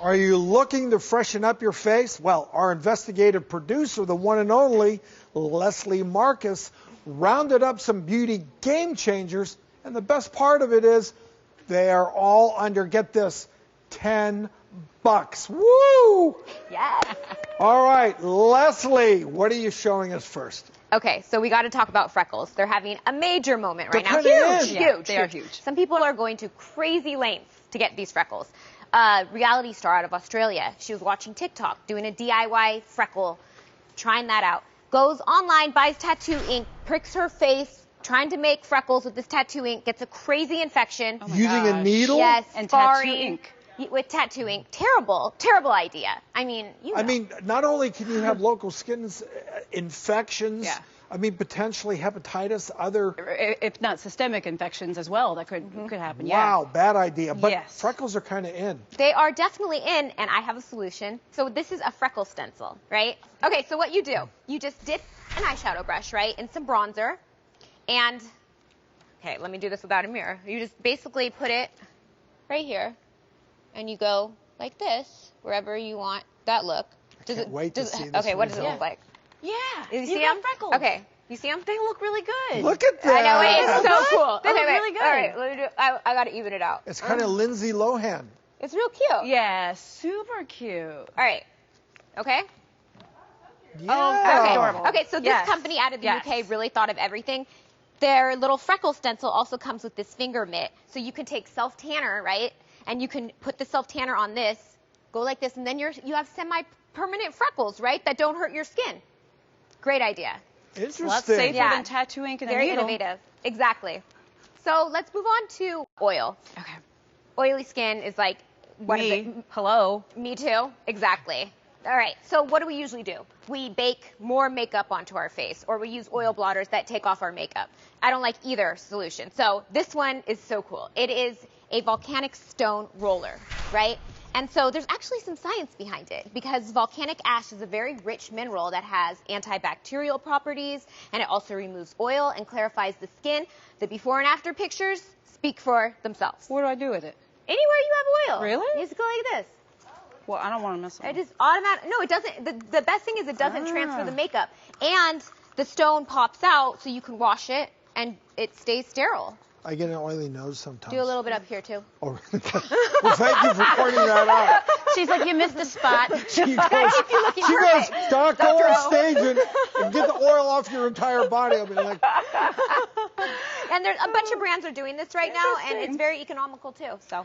Are you looking to freshen up your face? Well, our investigative producer, the one and only Leslie Marcus, rounded up some beauty game changers, and the best part of it is they are all under, get this, $10. Woo! Yes. All right, Leslie, what are you showing us first? Okay, so we got to talk about freckles. They're having a major moment right now. They're Huge, kinda in. huge. They are huge. Some people are going to crazy lengths to get these freckles. Reality star out of Australia. She was watching TikTok, doing a DIY freckle, trying that out. Goes online, buys tattoo ink, pricks her face, trying to make freckles with this tattoo ink, gets a crazy infection. Oh my Using a gosh. needle? Yes, And scarring tattoo ink. with tattoo ink. Terrible, terrible idea. I mean, you know. I mean, not only can you have local skin infections, Yeah. I mean, potentially hepatitis, other... If not systemic infections as well, that could happen. Wow, bad idea. But Yes. freckles are kind of in. They are definitely in, and I have a solution. So this is a freckle stencil, right? Okay, so what you do, you just dip an eyeshadow brush, right, in some bronzer, and, okay, let me do this without a mirror. You just basically put it right here, and you go like this, wherever you want that look. Can't wait to see this Okay, what does it result. look like? Yeah. You see got them? freckles. Okay, you see them? They look really good. Look at that. I know, it's so good. cool. They okay, look wait. really good. All right, let me do. I got to even it out. It's kind of Lindsay Lohan. It's real cute. Yeah, super cute. All right. Okay. Yeah. that's Okay. adorable. Okay, so this Yes. company out of the Yes. UK really thought of everything. Their little freckle stencil also comes with this finger mitt. So you can take self-tanner, right? And you can put the self-tanner on this, go like this, and then you have semi-permanent freckles, right? That don't hurt your skin. Great idea. Interesting. Lots safer Yeah. than tattoo ink and a Very needle. innovative. Exactly. So let's move on to oil. Okay. Oily skin is like one of the... Me. Hello. Me too. Exactly. All right. So what do we usually do? We bake more makeup onto our face, or we use oil blotters that take off our makeup. I don't like either solution. So this one is so cool. It is a volcanic stone roller, right? And so there's actually some science behind it, because volcanic ash is a very rich mineral that has antibacterial properties, and it also removes oil and clarifies the skin. The before and after pictures speak for themselves. What do I do with it? Anywhere you have oil. Really? You just go like this. Well, I don't want to mess with It it. just automatic. No, it doesn't. The best thing is it doesn't transfer the makeup, and the stone pops out, so you can wash it and it stays sterile. I get an oily nose sometimes. Do a little bit up here too. Oh, well, thank you for pointing that out. She's like, you missed a spot. She goes, perfect. Doc, go Dr. on O." stage and get the oil off your entire body. I'll be like, And there's a bunch of brands are doing this right now, and it's very economical too. So.